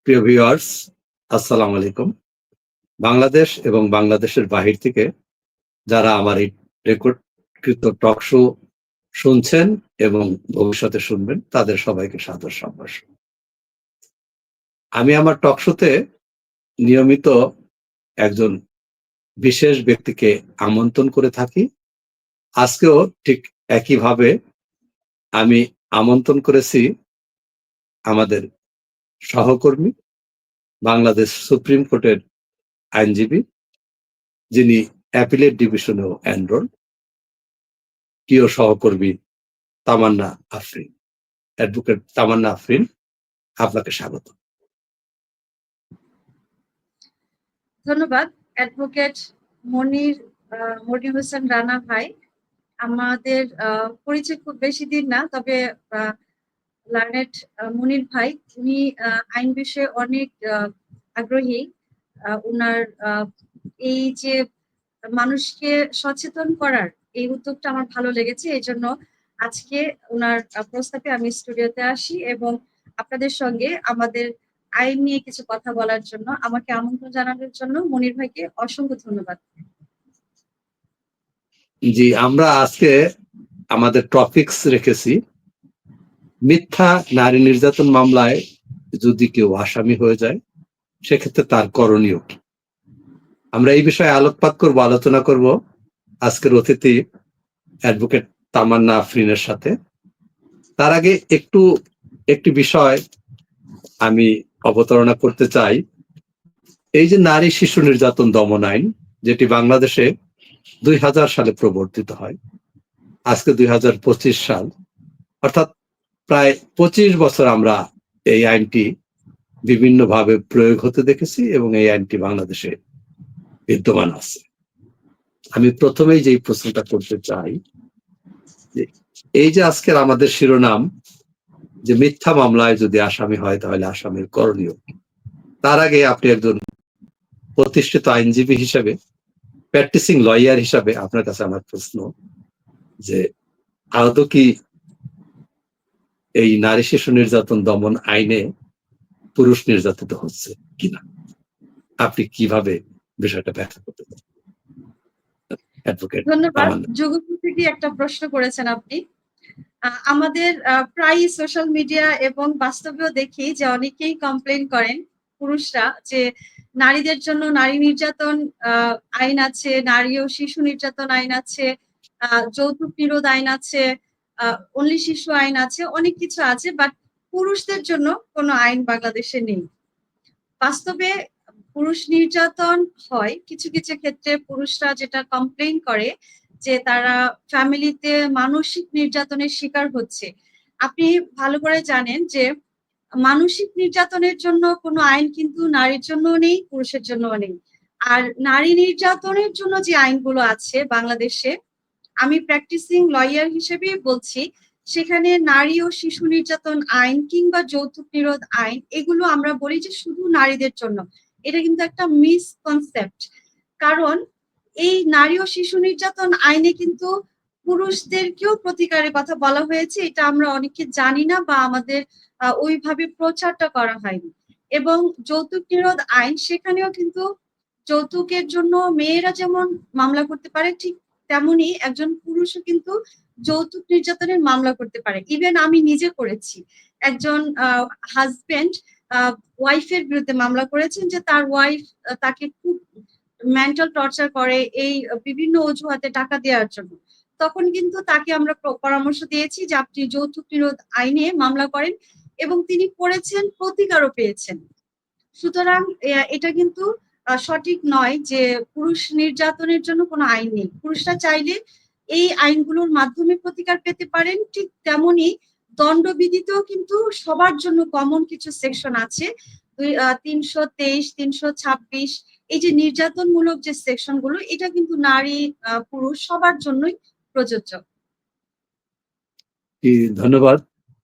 প্রিয় ভিউয়ার্স, আসসালামু আলাইকুম। বাংলাদেশ এবং বাংলাদেশের বাহির থেকে যারা আমার এই রেকর্ডকৃত টক শো শুনছেন এবং ভবিষ্যতে শুনবেন তাদের সবাইকে সাদর সম্ভাষণ। আমি আমার টক শোতে নিয়মিত একজন বিশেষ ব্যক্তিকে আমন্ত্রণ করে থাকি। আজকেও ঠিক একইভাবে আমি আমন্ত্রণ করেছি আমাদের সহকর্মী, বাংলাদেশ সুপ্রিম কোর্টের আইনজীবী, যিনি অ্যাপিলেট ডিভিশনেও এনরোল, প্রিয় সহকর্মী তামান্না আফরিন, অ্যাডভোকেট তামান্না আফরিন, আপনাকে স্বাগত। ধন্যবাদ অ্যাডভোকেট মনির মনির হোসেন রানা ভাই। আমাদের পরিচয় খুব বেশি দিন না, তবে লার্নেট মনির ভাই উনি আইন বিষয়ে অনেক আগ্রহী। উনার এই যে মানুষকে সচেতন করার এই উদ্যোগটা আমার ভালো লেগেছে, এই জন্য আজকে উনার প্রস্তাবে আমি স্টুডিওতে আসি এবং আপনাদের সঙ্গে আমাদের আইন নিয়ে কিছু কথা বলার জন্য আমাকে আমন্ত্রণ জানানোর জন্য মনির ভাইকে অসংখ্য ধন্যবাদ। জি, আমরা আজকে আমাদের টপিকস রেখেছি মিথ্যা নারী নির্যাতন মামলায় যদি কেউ আসামি হয়ে যায় সেক্ষেত্রে তার করণীয় কি। আমরা এই বিষয়ে আলোকপাত করব, আলোচনা করব আজকের অতিথি অ্যাডভোকেট তামান্না আফরিনের সাথে। তার আগে একটি বিষয় আমি অবতারণা করতে চাই। এই যে নারী শিশু নির্যাতন দমন আইন, যেটি বাংলাদেশে 2000 সালে প্রবর্তিত হয়, আজকে 2025 সাল, অর্থাৎ প্রায় 25 বছর আমরা এই আইনটি বিভিন্নভাবে প্রয়োগ হতে দেখেছি এবং এই আইনটি বাংলাদেশে বিদ্যমান আছে। আমি প্রথমেই যেই প্রশ্নটা করতে চাই, যে এই যে আজকের আমাদের শিরোনাম যে মিথ্যা মামলায় যদি আসামি হয় তাহলে আসামির করণীয়, তার আগে আপনি একজন প্রতিষ্ঠিত আইনজীবী হিসাবে, প্র্যাকটিসিং লয়ার হিসাবে আপনার কাছে আমার প্রশ্ন যে আদৌ কি এই নারী শিশু নির্যাতন দমন আইনে পুরুষ নির্যাতিত হচ্ছে কিনা, আপনি কিভাবে বিষয়টা ব্যাখ্যা করতে পারেন? ধন্যবাদ। যুগোপযোগী একটা প্রশ্ন করেছেন আপনি। আমাদের প্রায় সোশ্যাল মিডিয়া এবং বাস্তবেও দেখি যে অনেকেই কমপ্লেন করেন পুরুষরা যে নারীদের জন্য নারী নির্যাতন আইন আছে, নারী ও শিশু নির্যাতন আইন আছে, যৌতুক নিরোধ আইন আছে, অনলি শিশু আইন আছে, অনেক কিছু আছে, বাট পুরুষদের জন্য কোনো আইন বাংলাদেশে নেই। বাস্তবে পুরুষ নির্যাতন হয় কিছু কিছু ক্ষেত্রে। পুরুষরা যেটা কমপ্লেইন করে যে তারা ফ্যামিলিতে মানসিক নির্যাতনের শিকার হচ্ছে। আপনি ভালো করে জানেন যে মানসিক নির্যাতনের জন্য কোনো আইন কিন্তু নারীর জন্য নেই, পুরুষের জন্য নেই। আর নারী নির্যাতনের জন্য যে আইনগুলো আছে বাংলাদেশে, আমি প্র্যাকটিসিং লয়ার হিসেবেই বলছি, সেখানে নারী ও শিশু নির্যাতন আইন কিংবা যৌতুক নিরোধ আইন, এগুলো আমরা বলি যে শুধু নারীদের জন্য। এটা কিন্তু একটা মিসকনসেপ্ট। কারণ এই নারী ও শিশু নির্যাতন আইনে কিন্তু পুরুষদেরকেও প্রতিকারের কথা বলা হয়েছে, এটা আমরা অনেকে জানি না বা আমাদের ওইভাবে প্রচারটা করা হয়নি। এবং যৌতুক নিরোধ আইন, সেখানেও কিন্তু যৌতুকের জন্য মেয়েরা যেমন মামলা করতে পারে, ঠিক তেমনি একজন পুরুষও কিন্তু যৌতুক নির্যাতনের মামলা করতে পারে। ইভেন আমি নিজে করেছি। একজন হাজবেন্ড ওয়াইফের বিরুদ্ধে মামলা করেছেন যে তার ওয়াইফ তাকে খুব মেন্টাল টর্চার করে এই বিভিন্ন অজুহাতে টাকা দেওয়ার জন্য। তখন কিন্তু তাকে আমরা পরামর্শ দিয়েছি যে আপনি যৌতুক নিরোধ আইনে মামলা করেন, এবং তিনি করেছেন, প্রতিকারও পেয়েছেন। সুতরাং এটা কিন্তু সঠিক নয় যে পুরুষ নির্যাতনের জন্য কোনো আইন নেই। পুরুষরা চাইলে এই আইনগুলোর মাধ্যমে প্রতিকার পেতে পারেন। ঠিক তেমনি দণ্ডবিধিতেও কিন্তু সবার জন্য কমন কিছু সেকশন আছে। 323, 326, এই যে নির্যাতনমূলক যে সেকশন গুলো, এটা কিন্তু নারী পুরুষ সবার জন্যই প্রযোজ্য। ধন্যবাদ।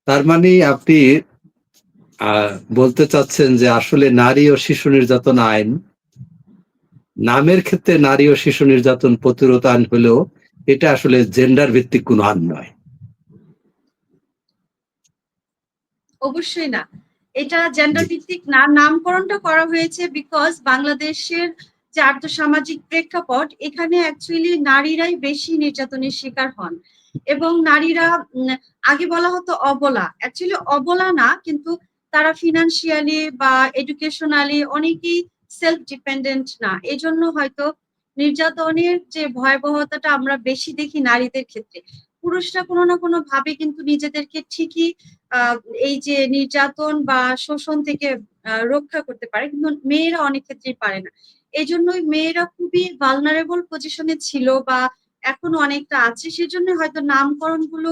তার মানে আপনি বলতে চাচ্ছেন যে আসলে নারী ও শিশু নির্যাতন আইন নামের ক্ষেত্রে নারী ও শিশু নির্যাতন প্রতিরোধ আইন হলেও এটা আসলে জেন্ডার ভিত্তিক কোনো আইন নয়। অবশ্যই না। এটা জেন্ডার ভিত্তিক না, নামকরণটা করা হয়েছে বিকজ বাংলাদেশের যে আর্থসামাজিক প্রেক্ষাপট, এখানে অ্যাকচুয়ালি নারীরাই বেশি নির্যাতনের শিকার হন। এবং নারীরা আগে বলা হতো অবলা, অ্যাকচুয়ালি অবলা না, কিন্তু তারা ফিনান্সিয়ালি বা এডুকেশনালি অনেকেই সেলফ ডিপেন্ডেন্ট না, এই জন্য হয়তো নির্যাতনের যে ভয়াবহতাটা আমরা বেশি দেখি নারীদের ক্ষেত্রে। পুরুষরা কোনো না কোনো ভাবে কিন্তু নিজেদেরকে ঠিকই এই যে নির্যাতন বা শোষণ থেকে রক্ষা করতে পারে, কিন্তু মেয়েরা অনেক ক্ষেত্রেই পারে না। এই জন্যই মেয়েরা খুবই ভালনারেবল পজিশনে ছিল বা এখনো অনেকটা আছে, সেজন্য হয়তো নামকরণ গুলো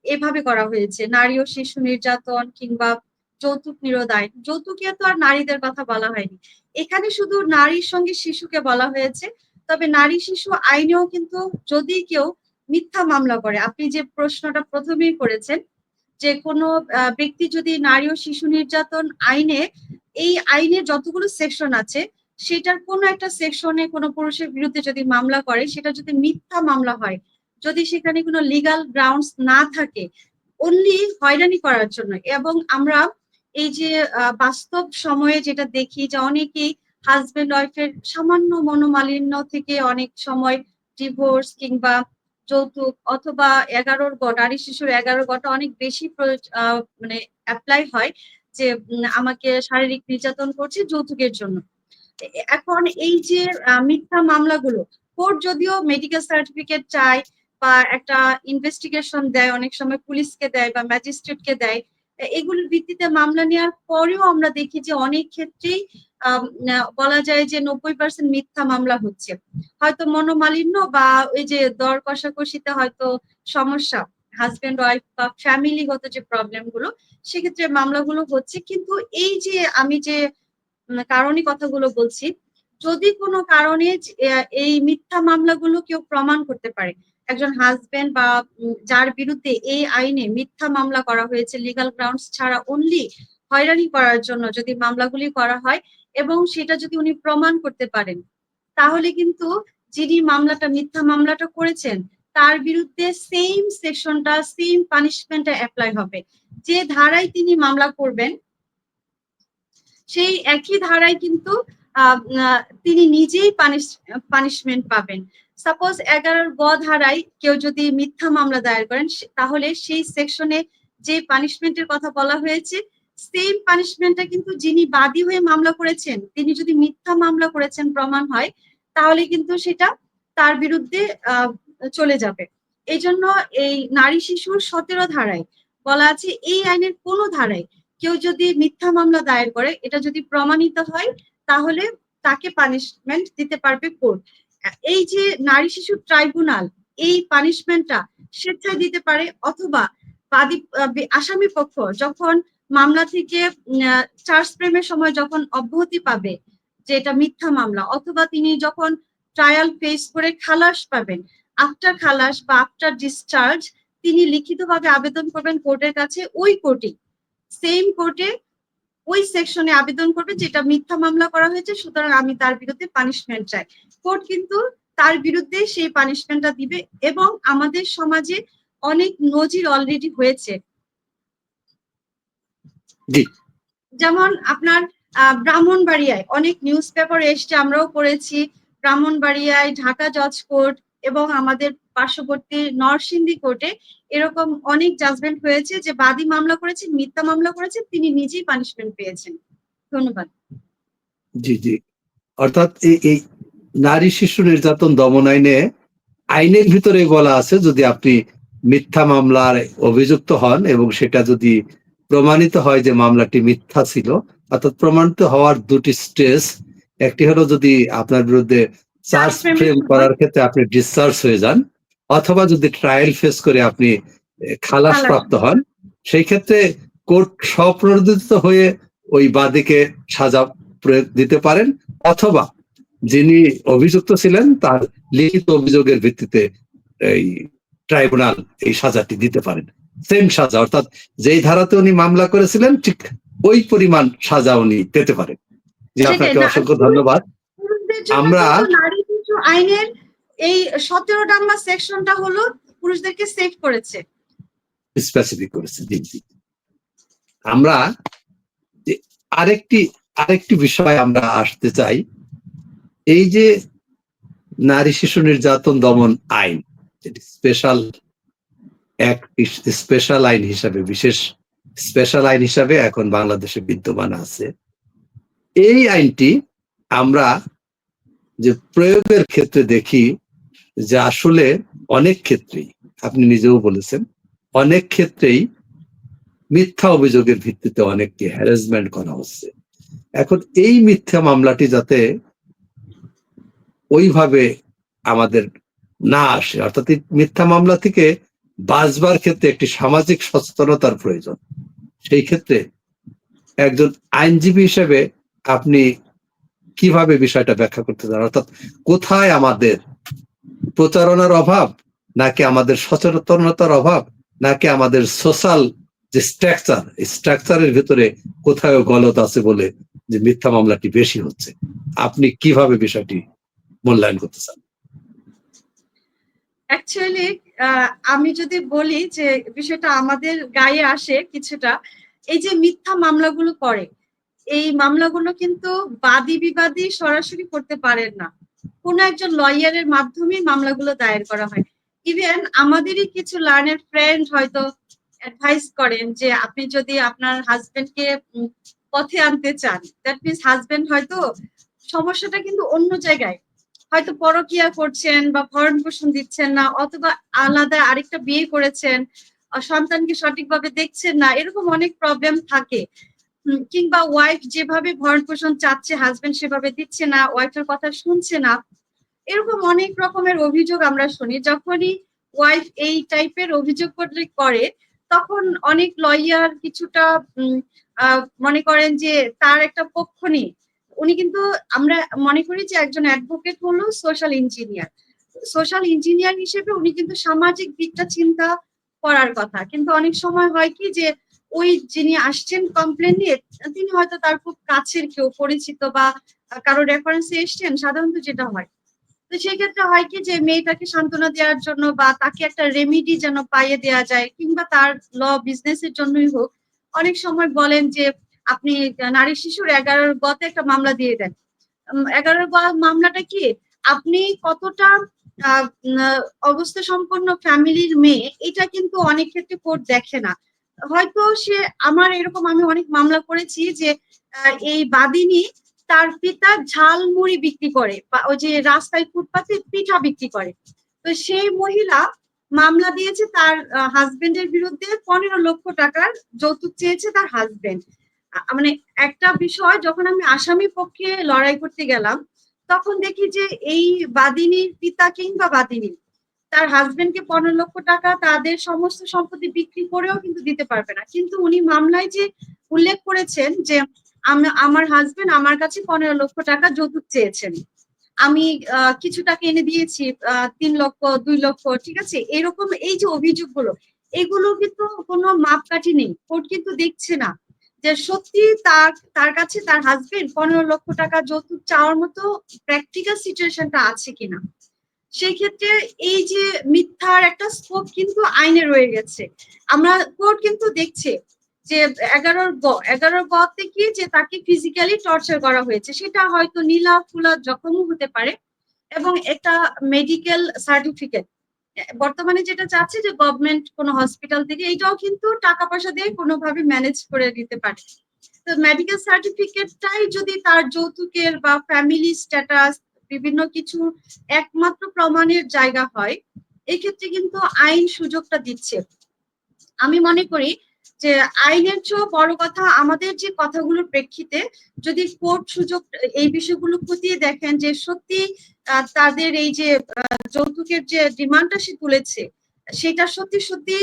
এভাবে করা হয়েছে, নারী ও শিশু নির্যাতন কিংবা যৌতুক নিরোধ আইন। যৌতুকে তো আর নারীদের কথা বলা হয়নি, এখানে শুধু নারীর সঙ্গে শিশুকে বলা হয়েছে। তবে নারী শিশু আইনেও কিন্তু যদি কেউ মিথ্যা মামলা করে, আপনি যে প্রশ্নটা প্রথমেই করেছেন যে কোনো ব্যক্তি যদি নারী ও শিশু নির্যাতন আইনে, এই আইনে যতগুলো সেকশন আছে সেটার কোনো একটা সেকশনে কোনো পুরুষের বিরুদ্ধে যদি মামলা করে, সেটা যদি মিথ্যা মামলা হয়, যদি সেখানে কোনো লিগাল গ্রাউন্ডস না থাকে, অনলি হয়রানি করার জন্য। এবং আমরা এই যে বাস্তব সময়ে যেটা দেখি যে অনেকেই হাজবেন্ড ওয়াইফের সামান্য মনোমালিন্য থেকে অনেক সময় ডিভোর্স কিংবা যৌতুক অথবা 11 নারী শিশুর 11 অনেক বেশি মানে অ্যাপ্লাই হয় যে আমাকে শারীরিক নির্যাতন করছে যৌতুকের জন্য। এখন এই যে মিথ্যা মামলাগুলো, কোর্ট যদিও মেডিকেল সার্টিফিকেট চায় বা একটা ইনভেস্টিগেশন দেয়, অনেক সময় পুলিশকে দেয় বা ম্যাজিস্ট্রেটকে দেয়, এগুলোর ভিত্তিতে মামলা নেওয়ার পরেও আমরা দেখি যে অনেক ক্ষেত্রেই বলা যায় যে 90% মিথ্যা মামলা হচ্ছে। হয়তো মনোমালিন্য বা ওই যে দর কষাকষিতে হয়তো সমস্যা, হাজবেন্ড ওয়াইফ বা ফ্যামিলিগত যে প্রবলেম গুলো, সেক্ষেত্রে মামলাগুলো হচ্ছে। কিন্তু এই যে আমি যে কারণে কথাগুলো বলছি, যদি কোনো কারণে এই মিথ্যা মামলাগুলো কেউ প্রমাণ করতে পারে, একজন হাজবেন্ড বা যার বিরুদ্ধে এই আইনে মিথ্যা মামলা করা হয়েছে লিগাল গ্রাউন্ডস ছাড়া অনলি হয়রানি করার জন্য যদি মামলাগুলি করা হয় এবং সেটা যদি উনি প্রমাণ করতে পারেন, তাহলে কিন্তু যিনি মামলাটা মিথ্যা মামলাটা করেছেন তার বিরুদ্ধে সেম সেকশনটা সেম পানিশমেন্টটা অ্যাপ্লাই হবে। যে ধারায় তিনি মামলা করবেন সেই একই ধারায় কিন্তু তিনি নিজেই পানিশমেন্ট পাবেন। সাপোজ 11 ধারায় কেউ যদি মিথ্যা মামলা দায়ের করেন, তাহলে সেই সেকশনে যে পানিশমেন্টের কথা বলা হয়েছে সেম পানিশমেন্টটা কিন্তু যিনি বাদী হয়ে মামলা করেছেন, তিনি যদি মিথ্যা মামলা করেছেন প্রমাণ হয়, তাহলে কিন্তু সেটা তার বিরুদ্ধে চলে যাবে। এই জন্য এই নারী শিশুর 17 ধারায় বলা আছে এই আইনের কোনো ধারায় কেউ যদি মিথ্যা মামলা দায়ের করে, এটা যদি প্রমাণিত হয়, তাহলে তাকে পানিশমেন্ট দিতে পারবে কোর্ট। এই যে নারী শিশু ট্রাইব্যুনাল এই পানিশমেন্টটা স্বেচ্ছায় দিতে পারে, অথবা বাদী আসামি পক্ষ যখন মামলা থেকে চার্জ ফ্রেমের সময় যখন অব্যাহতি পাবে যে এটা মিথ্যা মামলা, অথবা তিনি যখন ট্রায়াল ফেস করে খালাস পাবেন, আফটার খালাস বা আফটার ডিসচার্জ তিনি লিখিতভাবে আবেদন করবেন কোর্টের কাছে, ওই কোর্টে সেম কোর্টে ওই সেকশনে আবেদন করবে যেটা মিথ্যা মামলা করা হয়েছে, সুতরাং আমি তার বিরুদ্ধে পানিশমেন্ট চাই। কোর্ট কিন্তু তার বিরুদ্ধে সেই পানিশমেন্টটা দিবে। এবং আমাদের সমাজে অনেক নজির অলরেডি হয়েছে, যেমন আপনার ব্রাহ্মণবাড়িয়ায় অনেক নিউজ পেপারে এসছে, আমরাও পড়েছি, ব্রাহ্মণবাড়িয়ায় ঢাকা জজ কোর্ট এবং আমাদের পার্শ্ববর্তী নরসিংদী কোর্টে এরকম অনেক জাজমেন্ট হয়েছে যে বাদী মামলা করেছেন, মিথ্যা মামলা করেছেন, তিনি নিজেই পানিশমেন্ট পেয়েছেন। ধন্যবাদ। জি জি, অর্থাৎ এই নারী শিশু নির্যাতন দমন আইনের ভিতরে বলা আছে যদি আপনি মিথ্যা মামলার অভিযুক্ত হন এবং সেটা যদি প্রমাণিত হয় যে মামলাটি মিথ্যা ছিল, অর্থাৎ প্রমাণিত হওয়ার দুটি স্টেজ, একটি হলো যদি আপনার বিরুদ্ধে চার্জ ফ্রেম করার ক্ষেত্রে আপনি ডিসচার্জ হয়ে যান, অথবা যদি ট্রায়াল ফেস করে আপনি খালাস প্রাপ্ত হন, সেই ক্ষেত্রে কোর্ট স্বপ্রণোদিত হয়ে ওই বাদীকে সাজা প্রয়োগ দিতে পারেন, অথবা যিনি অভিযুক্ত ছিলেন তার লিখিত অভিযোগের ভিত্তিতে এই ট্রাইব্যুনাল এই সাজাটি দিতে পারেন, সেম সাজা, অর্থাৎ যেই ধারাতে উনি মামলা করেছিলেন ঠিক ওই পরিমাণ সাজা উনি পেতে পারেন। জি, আপনাকে অসংখ্য ধন্যবাদ। আমরা নারী শিশু আইনের এই 17 নম্বর সেকশনটা হলো পুরুষদেরকে সেভ করেছে, স্পেসিফিক করেছে। জি জি, আমরা আরেকটি আরেকটি বিষয় আমরা আসতে চাই, এই যে নারী শিশু নির্যাতন দমন আইন, স্পেশাল স্পেশাল আইন হিসাবে, বিশেষ স্পেশাল আইন হিসাবে এখন বাংলাদেশে বিদ্যমান আছে। এই আইনটি আমরা যে প্রয়োগের ক্ষেত্রে দেখি যে আসলে অনেক ক্ষেত্রেই, আপনি নিজেও বলেছেন, অনেক ক্ষেত্রেই মিথ্যা অভিযোগের ভিত্তিতে অনেককে হ্যারাসমেন্ট করা হচ্ছে। এখন এই মিথ্যা মামলাটি যাতে ওইভাবে আমাদের না আসে, অর্থাৎ মিথ্যা মামলা থেকে বাঁচবার ক্ষেত্রে একটি সামাজিক সচেতনতার প্রয়োজন। সেই ক্ষেত্রে একজন আইনজীবী হিসেবে আপনি কিভাবে বিষয়টা ব্যাখ্যা করতে চান? অর্থাৎ কোথায় আমাদের প্রচারণার অভাব, নাকি আমাদের সচেতনতার অভাব, নাকি আমাদের সোশ্যাল যে স্ট্রাকচার, এই স্ট্রাকচারের ভিতরে কোথাও গলত আছে বলে যে মিথ্যা মামলাটি বেশি হচ্ছে? আপনি কিভাবে বিষয়টি মূল্যায়ন করতে চান? অ্যাকচুয়ালি আমি যদি বলি যে বিষয়টা আমাদের গায়ে আসে কিছুটা, এই যে মিথ্যা মামলাগুলো করে, এই মামলাগুলো কিন্তু বাদী বিবাদী সরাসরি করতে পারেন না, কোন একজন লয়ারের মাধ্যমে মামলাগুলো দায়ের করা হয়। ইভেন আমাদেরই কিছু লার্নের ফ্রেন্ড হয়তো অ্যাডভাইস করেন যে আপনি যদি আপনার হাজবেন্ডকে পথে আনতে চান, দ্যাট মিনস হাজবেন্ড হয়তো সমস্যাটা কিন্তু অন্য জায়গায়, হয়তো পরকিয়া করছেন বা ভরণ পোষণ দিচ্ছেন না, অথবা আলাদা আরেকটা বিয়ে করেছেন, সন্তানকে সঠিকভাবে দেখছেন না, এরকম অনেক প্রবলেম থাকে। কিংবা ওয়াইফ যেভাবে ভরণ পোষণ চাচ্ছে হাজবেন্ড সেভাবে দিচ্ছে না, ওয়াইফের কথা শুনছে না, এরকম অনেক রকমের অভিযোগ আমরা শুনি। যখনই ওয়াইফ এই টাইপের অভিযোগ করে তখন অনেক লয়ার কিছুটা মনে করেন যে তার একটা পক্ষ নেই। উনি কিন্তু, আমরা মনে করি যে একজন অ্যাডভোকেট হলো সোশ্যাল ইঞ্জিনিয়ার, সোশ্যাল ইঞ্জিনিয়ার হিসেবে উনি কিন্তু সামাজিক দিকটা চিন্তা করার কথা। কিন্তু অনেক সময় হয় কি যে ওই যিনি আসছেন কমপ্লেন নিয়ে, তিনি হয়তো তার খুব কাছের কেউ, পরিচিত বা কারো রেফারেন্সে এসছেন, সাধারণত যেটা হয়। তো সেই ক্ষেত্রে হয় কি যে মেয়েটাকে সান্ত্বনা দেওয়ার জন্য বা তাকে একটা রেমিডি যেন পাইয়ে দেওয়া যায়, কিংবা তার ল বিজনেসের জন্যই হোক, অনেক সময় বলেন যে আপনি নারী শিশুর 11 গতে একটা মামলা দিয়ে দেন। 11 গ মামলাটা কি, আপনি কতটা অবস্থা সম্পন্ন ফ্যামিলির মেয়ে, এটা কিন্তু অনেক ক্ষেত্রে কোর্ট দেখে না। হয়তো সে, আমার এরকম আমি অনেক মামলা করেছি যে এই বাদিনী তার পিতা ঝালমুড়ি বিক্রি করে বা ওই যে রাস্তায় ফুটপাতে পিঠা বিক্রি করে। তো সেই মহিলা মামলা দিয়েছে তার হাজবেন্ডের বিরুদ্ধে, 15 লক্ষ টাকার যৌতুক চেয়েছে তার হাজবেন্ড। মানে একটা বিষয়, যখন আমি আসামি পক্ষে লড়াই করতে গেলাম তখন দেখি যে এই বাদিনীর পিতা কিংবা বাদিনী তার হাজবেন্ডকে 15 লক্ষ টাকা তাদের সমস্ত সম্পত্তি বিক্রি করেও কিন্তু দিতে পারবে না। কিন্তু উনি মামলায় যে উল্লেখ করেছেন যে আমার হাজবেন্ড আমার কাছে 15 লক্ষ টাকা যৌতুক চেয়েছেন, আমি কিছু টাকা এনে দিয়েছি, 3 লক্ষ 2 লক্ষ, ঠিক আছে, এরকম এই যে অভিযোগগুলো, এগুলো কিন্তু কোনো মাপকাঠি নেই, কোর্ট কিন্তু দেখছে না যে সত্যি তার তার কাছে তার হাজবেন্ড 15 লক্ষ টাকা যৌতুক চাওয়ার মতো প্র্যাকটিক্যাল সিচুয়েশনটা আছে কিনা। সেই ক্ষেত্রে এই যে মিথ্যার একটা স্কোপ কিন্তু আইনে রয়ে গেছে। আমরা, কোর্ট কিন্তু দেখছে যে 11 গতে কি যে তাকে ফিজিক্যালি টর্চার করা হয়েছে, সেটা হয়তো নীলা ফুলা জখমও হতে পারে, এবং একটা মেডিকেল সার্টিফিকেট বর্তমানে যেটা চাচ্ছে যে গভর্নমেন্ট কোনো হসপিটাল থেকে, এটাও কিন্তু টাকা পয়সা দিয়ে কোনোভাবে ম্যানেজ করে দিতে পারে। তো মেডিকেল সার্টিফিকেটটাই যদি তার যৌতুকের বা ফ্যামিলি স্ট্যাটাস বিভিন্ন কিছু একমাত্র প্রমাণের জায়গা হয়, এই ক্ষেত্রে কিন্তু আইন সুযোগটা দিচ্ছে। আমি মনে করি যে আইনের চেয়েও বড় কথা আমাদের যে কথাগুলোর প্রেক্ষিতে যদি কোর্ট সুযোগ এই বিষয়গুলো খতিয়ে দেখেন যে সত্যি তাদের এই যে যৌতুকের যে ডিমান্ডটা সে তুলেছে সেটা সত্যি সত্যি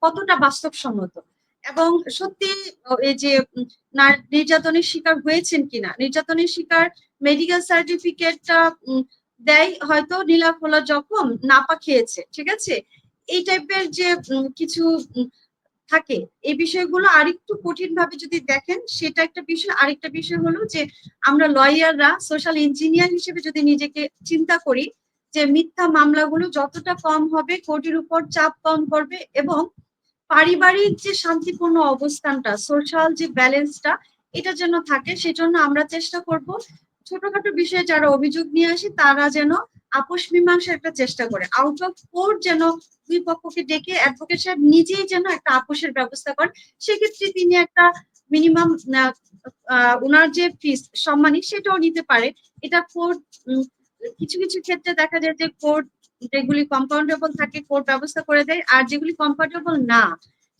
কতটা বাস্তবসম্মত, এবং সত্যি এই যে নির্যাতনের শিকার হয়েছেন কিনা, নির্যাতনের শিকার মেডিকেল সার্টিফিকেটটা দেয় হয়তো নীলা ফোলা জখম নাপা খেয়েছে, ঠিক আছে, এই টাইপের যে কিছু থাকে, এই বিষয়গুলো আরেকটু কঠিন ভাবে যদি দেখেন সেটা একটা বিষয়। আরেকটা বিষয় হলো যে আমরা লয়াররা সোশ্যাল ইঞ্জিনিয়ার হিসেবে যদি নিজেকে চিন্তা করি যে মিথ্যা মামলাগুলো যতটা কম হবে, কোর্টের উপর চাপ কম করবে, এবং পারিবারিক যে শান্তিপূর্ণ অবস্থানটা, সোশ্যাল যে ব্যালেন্সটা, এটা যেন থাকে, সেজন্য আমরা চেষ্টা করব ছোটখাটো বিষয়ে যারা অভিযোগ নিয়ে আসে তারা যেন আপোষ মীমাংসার একটা চেষ্টা করে, আউট অফ কোর্ট যেন দুই পক্ষকে ডেকে অ্যাডভোকেট সাহেব নিজেই যেন একটা আপোষের ব্যবস্থা করেন। সেক্ষেত্রে তিনি একটা মিনিমাম ওনার যে ফিস সম্মানী সেটাও নিতে পারে। এটা কোর্ট কিছু কিছু ক্ষেত্রে দেখা যায় যে কোর্ট যেগুলি কম্পাউন্ডেবল থাকে কোর্ট ব্যবস্থা করে দেয়, আর যেগুলি কম্পাউন্ডেবল না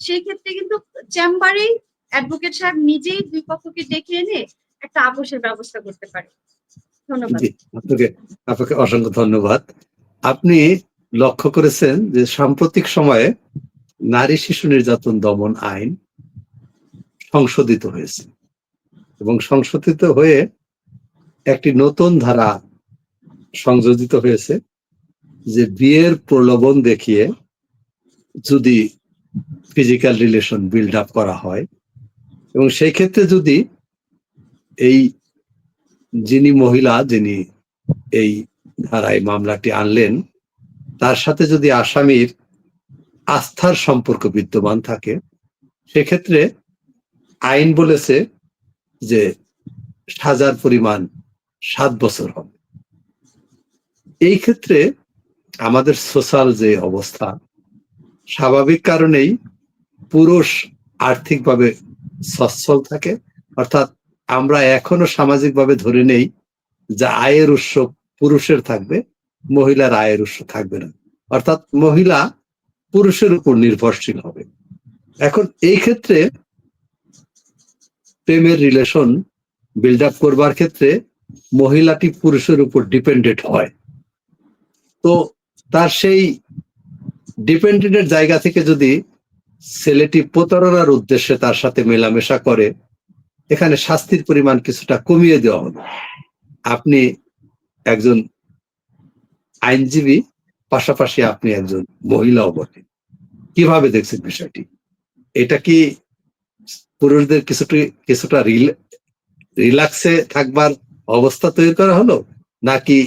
সেই ক্ষেত্রে কিন্তু চেম্বারেই অ্যাডভোকেট সাহেব নিজেই দুই পক্ষকে ডেকে এনে একটা আপোষের ব্যবস্থা করতে পারে। ধন্যবাদ। জি, আপনাকে আপনাকে অসংখ্য ধন্যবাদ। আপনি লক্ষ্য করেছেন যে সাম্প্রতিক সময়ে নারী শিশু নির্যাতন দমন আইন সংশোধিত হয়েছে এবং সংশোধিত হয়ে একটি নতুন ধারা সংযোজিত হয়েছে যে বিয়ের প্রলোভন দেখিয়ে যদি ফিজিক্যাল রিলেশন বিল্ড আপ করা হয় এবং সেই ক্ষেত্রে যদি এই যিনি এই ধারায় মামলাটি আনলেন তার সাথে যদি আসামির আস্থার সম্পর্ক বিদ্যমান থাকে, সেক্ষেত্রে আইন বলেছে যে সাজার পরিমাণ 7 বছর হবে। এই ক্ষেত্রে আমাদের সোশ্যাল যে অবস্থা, স্বাভাবিক কারণেই পুরুষ আর্থিকভাবে সচ্ছল থাকে, অর্থাৎ আমরা এখনো সামাজিকভাবে ধরে নেই যে আয়ের উৎস পুরুষের থাকবে, মহিলার আয়ের উৎস থাকবে না, অর্থাৎ মহিলা পুরুষের উপর নির্ভরশীল হবে। এখন এই ক্ষেত্রে প্রেমের রিলেশন বিল্ড আপ করবার ক্ষেত্রে মহিলাটি পুরুষের উপর ডিপেন্ডেন্ট হয়। তো তার সেই ডিপেন্ডেন্টের জায়গা থেকে যদি ছেলেটি প্রতারণার উদ্দেশ্যে তার সাথে মেলামেশা করে, এখানে শাস্তির পরিমাণ কিছুটা কমিয়ে দেওয়া হলো। আপনি একজন আইনজীবী, পাশাপাশি আপনি একজন মহিলাও বটে, কিভাবে দেখছেন বিষয়টি? এটা কি পুরুষদের কিছুটা রিল্যাক্সে থাকবার অবস্থা তৈরি করা হলো, নাকি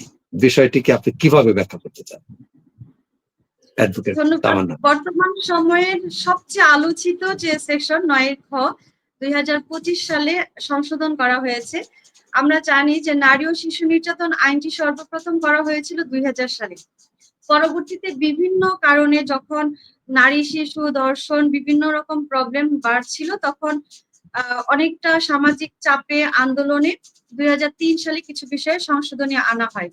বিষয়টিকে আপনি কিভাবে ব্যাখ্যা করতে চান? অ্যাডভোকেট তামান্না। বর্তমান সময়ের সবচেয়ে আলোচিত যে সেকশন 9 খ 2025 সালে সংশোধন করা হয়েছে। আমরা জানি যে নারী ও শিশু নির্যাতন আইনটি সর্বপ্রথম করা হয়েছিল 2000 সালে। পরবর্তীতে বিভিন্ন কারণে যখন নারী শিশু ধর্ষণ বিভিন্ন রকম প্রবলেম বাড়ছিল, তখন অনেকটা সামাজিক চাপে আন্দোলনে 2003 সালে কিছু বিষয়ে সংশোধনী আনা হয়।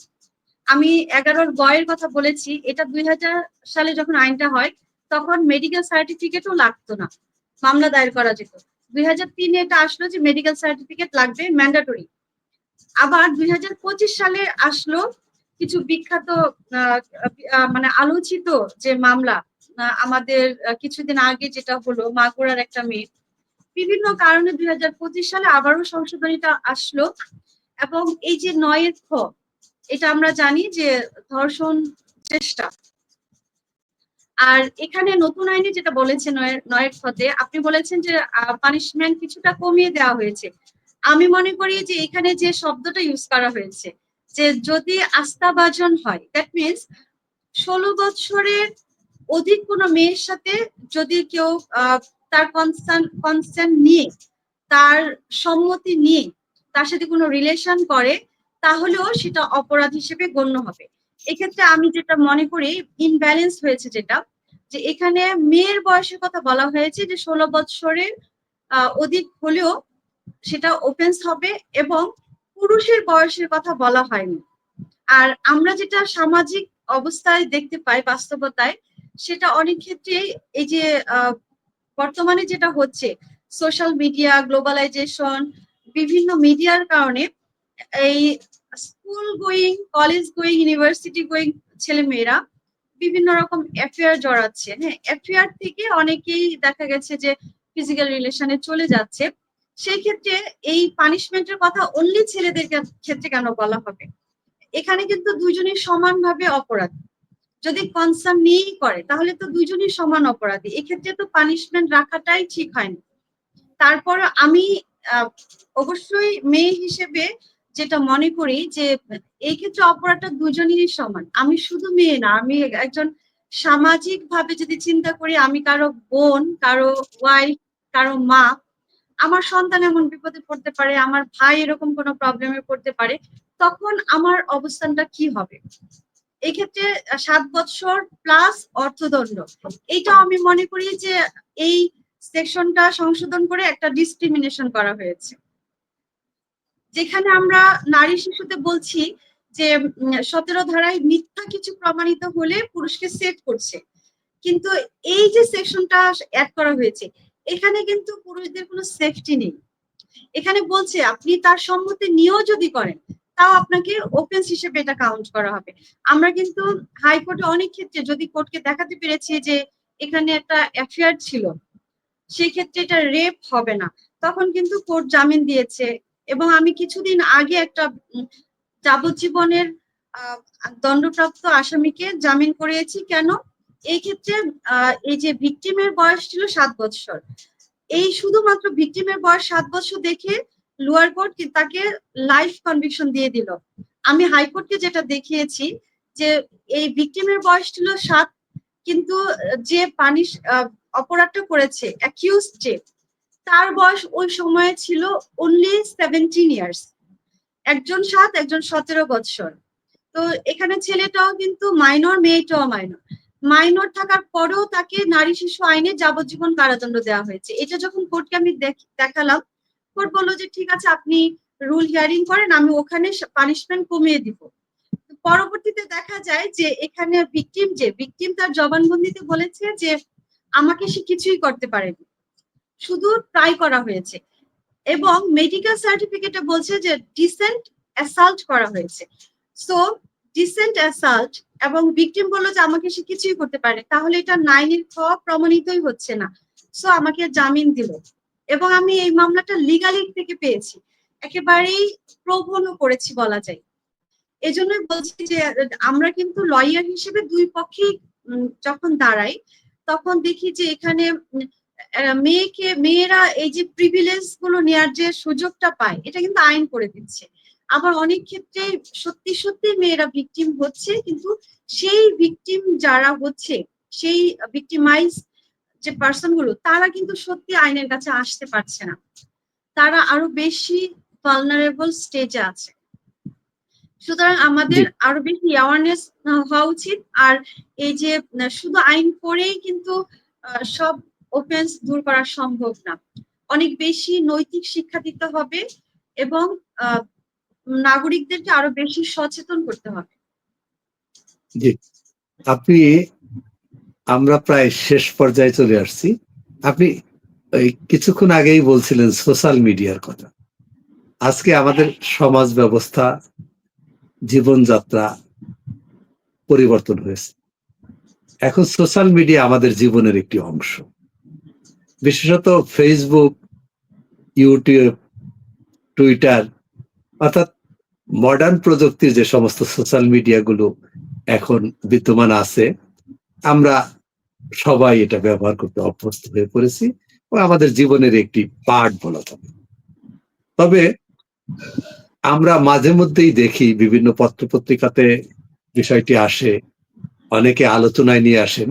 আমি 11 গয়ের কথা বলেছি, এটা 2000 সালে যখন আইনটা হয় তখন মেডিকেল সার্টিফিকেটও লাগতো না, মামলা দায়ের করা যেত। 2003 এটা আসলো যে মেডিকেল সার্টিফিকেট লাগবে, ম্যান্ডেটরি। আবার 2025 সালে আসলো কিছু বিখ্যাত মানে আলোচিত যে মামলা, আমাদের কিছুদিন আগে যেটা হলো মাগুরার একটা মেয়ে, বিভিন্ন কারণে 2025 সালে আবারও সংশোধনীটা আসলো। এবং এই যে 9 খ, এটা আমরা জানি যে ধর্ষণ চেষ্টা। আর এখানে নতুন আইনে যেটা বলেছেন 9 খতে আপনি বলেছেন যে পানিশমেন্ট কিছুটা কমিয়ে দেওয়া হয়েছে। আমি মনে করি যে এখানে যে শব্দটা ইউজ করা হয়েছে যে যদি আস্থাভাজন হয়, দ্যাট মিনস 16 বছরের অধিক কোনো মেয়ের সাথে যদি কেউ তার কনসেন্ট নিয়ে, তার সম্মতি নিয়ে তার সাথে কোনো রিলেশন করে, তাহলেও সেটা অপরাধ হিসেবে গণ্য হবে। এক্ষেত্রে আমি যেটা মনে করি ইনব্যালেন্স হয়েছে, যেটা যে এখানে মেয়ের বয়সের কথা বলা হয়েছে যে 16 বছরের অধিক হলেও সেটা অফেন্স হবে, এবং পুরুষের বয়সের কথা বলা হয়নি। আর আমরা যেটা সামাজিক অবস্থায় দেখতে পাই বাস্তবতায়, সেটা অনেক ক্ষেত্রে এই যে বর্তমানে যেটা হচ্ছে সোশ্যাল মিডিয়া, গ্লোবালাইজেশন, বিভিন্ন মিডিয়ার কারণে এই school going, college going, university going ছেলে মেয়েরা বিভিন্ন রকম অ্যাফেয়ার জড়াচ্ছে। হ্যাঁ, অ্যাফেয়ার থেকে অনেকেই দেখা গেছে যে ফিজিক্যাল রিলেশনে চলে যাচ্ছে। সেই ক্ষেত্রে এই পানিশমেন্টের কথা অনলি ছেলেদের ক্ষেত্রে কেন বলা হবে? এখানে কিন্তু দুইজনই সমানভাবে অপরাধী। যদি কনসার্ন নিয়েই করে তাহলে তো দুইজনই সমান অপরাধী, এক্ষেত্রে তো পানিশমেন্ট রাখাটাই ঠিক হয়নি। তারপর আমি অবশ্যই মেয়ে হিসেবে যেটা মনে করি যে এই ক্ষেত্রে অপরাধটা দুজনেরই সমান। আমি শুধু মেয়ে না, আমি একজন সামাজিক ভাবে যদি চিন্তা করি, আমি কারো বোন, কারো ওয়াইফ, কারো মা, আমার সন্তান এমন বিপদে পড়তে পারে, আমার ভাই এরকম কোনো প্রবলেমে পড়তে পারে, তখন আমার অবস্থানটা কি হবে? এক্ষেত্রে 7 বছর প্লাস অর্থদণ্ড, এইটা আমি মনে করি যে এই সেকশনটা সংশোধন করে একটা ডিসক্রিমিনেশন করা হয়েছে, যেখানে আমরা নারী শিশুতে বলছি যে 17 ধারায় মিথ্যা কিছু প্রমাণিত হলে পুরুষকে সেভ করছে, কিন্তু এই যে সেকশনটা অ্যাড করা হয়েছে এখানে কিন্তু পুরুষদের কোনো সেফটি নেই। এখানে বলছে আপনি তার সম্মতি নিয়েও যদি করেন তাও আপনাকে অফেন্স হিসেবে এটা কাউন্ট করা হবে। আমরা কিন্তু হাইকোর্টে অনেক ক্ষেত্রে যদি কোর্টকে দেখাতে পেরেছি যে এখানে একটা অ্যাফেয়ার ছিল, সেই ক্ষেত্রে এটা রেপ হবে না, তখন কিন্তু কোর্ট জামিন দিয়েছে। এবং আমি কিছুদিন আগে একটা যাবজ্জীবনের দণ্ডপ্রাপ্ত আসামিকে জামিন করিয়েছি। কেন? এই ক্ষেত্রে এই যে ভিকটিমের বয়স ছিল 7 বছর, এই শুধুমাত্র ভিকটিমের বয়স 7 বছর দেখে লোয়ার কোর্ট তাকে লাইফ কনভিকশন দিয়ে দিল। আমি হাইকোর্টকে যেটা দেখিয়েছি যে এই ভিকটিমের বয়স ছিল 7, কিন্তু যে অপরাধটা করেছে অ্যাকিউজ যে, তার বয়স ওই সময়ে ছিল অনলি 17 ইয়ার্স। একজন 7, একজন 17 বছর। তো এখানে ছেলেটাও কিন্তু মাইনর, মেয়েটাও মাইনর। মাইনর থাকার পরেও তাকে নারী শিশু আইনে যাবজ্জীবন কারাদণ্ড দেওয়া হয়েছে। এটা যখন কোর্টকে আমি দেখালাম, কোর্ট বললো যে ঠিক আছে আপনি রুল হিয়ারিং করেন, আমি ওখানে পানিশমেন্ট কমিয়ে দিব। পরবর্তীতে দেখা যায় যে এখানে ভিকটিম তার জবানবন্দিতে বলেছে যে আমাকে সে কিছুই করতে পারেনি, শুধু ট্রাই করা হয়েছে, এবং মেডিকেল সার্টিফিকেটে বলছে যে ডিসেন্ট অ্যাসাল্ট করা হয়েছে। সো ডিসেন্ট অ্যাসাল্ট এবং ভিকটিম বললো যে আমাকে সে কিছুই করতে পারে, তাহলে এটা 9 এর খ প্রমাণিতই হচ্ছে না। সো আমাকে জামিন দিল, এবং আমি এই মামলাটা লিগালি থেকে পেয়েছি, একেবারেই প্রবণ করেছি বলা যায়। এই জন্যই বলছি যে আমরা কিন্তু লয়ার হিসেবে দুই পক্ষেই যখন দাঁড়াই তখন দেখি যে এখানে মেয়েরা এই যে প্রিভিলেজ গুলো নেওয়ার যে সুযোগটা পায় এটা কিন্তু আইন করে দিচ্ছে। আবার অনেক ক্ষেত্রে সত্যি সত্যি মেয়েরা ভিকটিম হচ্ছে, কিন্তু সেই ভিকটিম যারা হচ্ছে, সেই ভিকটিমাইজ যে পার্সন গুলো, তারা কিন্তু সত্যি আইনের কাছে আসতে পারছে না, তারা আরো বেশি ভালনারেবল স্টেজে আছে। সুতরাং আমাদের আরো বেশি অ্যাওয়ারনেস হওয়া উচিত। আর এই যে শুধু আইন করেই কিন্তু সব অফেন্স দূর করা সম্ভব না, অনেক বেশি নৈতিক শিক্ষা দিতে হবে এবং নাগরিকদেরকে আরো বেশি সচেতন করতে হবে। জি, আপনি, আমরা প্রায় শেষ পর্যায়ে চলে আসছি। আপনি কিছুক্ষণ আগেই বলছিলেন সোশ্যাল মিডিয়ার কথা। আজকে আমাদের সমাজ ব্যবস্থা, জীবনযাত্রা পরিবর্তন হয়েছে। এখন সোশ্যাল মিডিয়া আমাদের জীবনের একটি অংশ। বিশেষত ফেসবুক, ইউটিউব, টুইটার, অর্থাৎ মডার্ন প্রযুক্তির যে সমস্ত সোশ্যাল মিডিয়াগুলো এখন বিদ্যমান আছে, আমরা সবাই এটা ব্যবহার করতে অভ্যস্ত হয়ে পড়েছি ও আমাদের জীবনের একটি পার্ট বলা যাবে। তবে আমরা মাঝে মধ্যেই দেখি বিভিন্ন পত্রপত্রিকাতে বিষয়টি আসে, অনেকে আলোচনায় নিয়ে আসেন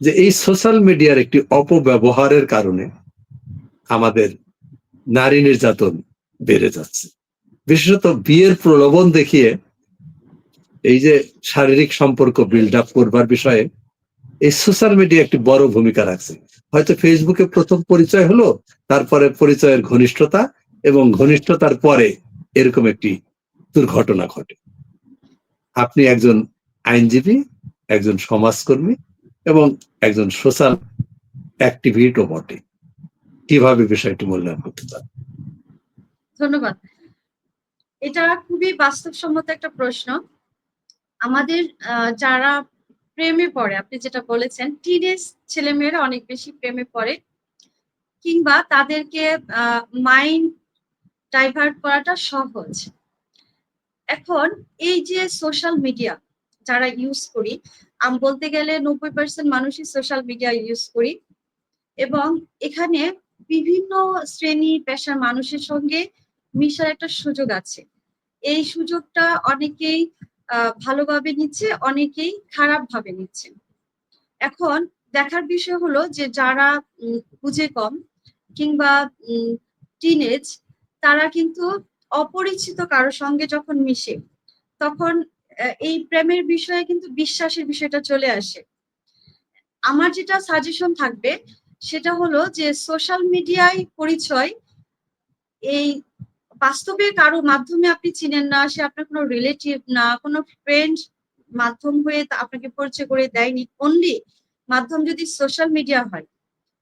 যে এই সোশ্যাল মিডিয়ার একটি অপব্যবহারের কারণে আমাদের নারী নির্যাতন বেড়ে যাচ্ছে। বিশেষত বিয়ের প্রলোভন দেখিয়ে এই যে শারীরিক সম্পর্ক বিল্ড আপ করবার বিষয়ে এই সোশ্যাল মিডিয়া একটি বড় ভূমিকা রাখছে। হয়তো ফেসবুকে প্রথম পরিচয় হলো, তারপরে পরিচয়ের ঘনিষ্ঠতা, এবং ঘনিষ্ঠতার পরে এরকম একটি দুর্ঘটনা ঘটে। আপনি একজন আইনজীবী, একজন সমাজকর্মী এবং একজন সোশ্যাল অ্যাক্টিভিস্টও বটে। কিভাবে বিষয়টি মূল্যায়ন করতে চান? ধন্যবাদ। এটা খুবই বাস্তবসম্মত একটা প্রশ্ন। আমাদের যারা প্রেমে পড়ে, আপনি যেটা বলেছেন, টিনেজ ছেলেমেয়েরা অনেক বেশি প্রেমে পড়ে, কিংবা তাদেরকে মাইন্ড ডাইভার্ট করাটা সহজ। এখন এই যে সোশ্যাল মিডিয়া যারা ইউজ করি, আমি বলতে গেলে 90% মানুষই সোশ্যাল মিডিয়া ইউজ করি, এবং এখানে বিভিন্ন শ্রেণী পেশার মানুষের সঙ্গে মিশার একটা সুযোগ আছে। এই সুযোগটা অনেকেই ভালোভাবে নিচ্ছে, অনেকেই খারাপ ভাবে নিচ্ছে। এখন দেখার বিষয় হলো যে যারা বুঝে কম, কিংবা টিনেজ, তারা কিন্তু অপরিচিত কারোর সঙ্গে যখন মিশে তখন এই প্রেমের বিষয়ে কিন্তু বিশ্বাসের বিষয়টা চলে আসে। আমার যেটা সাজেশন থাকবে সেটা হলো যে সোশ্যাল মিডিয়ায় পরিচয় এই বাস্তবে কারো মাধ্যমে আপনি চিনেন না, সে আপনার কোনো রিলেটিভ না, কোনো ফ্রেন্ড মাধ্যম হয়ে আপনাকে পরিচয় করে দেয়নি, অনলি মাধ্যম যদি সোশ্যাল মিডিয়া হয়,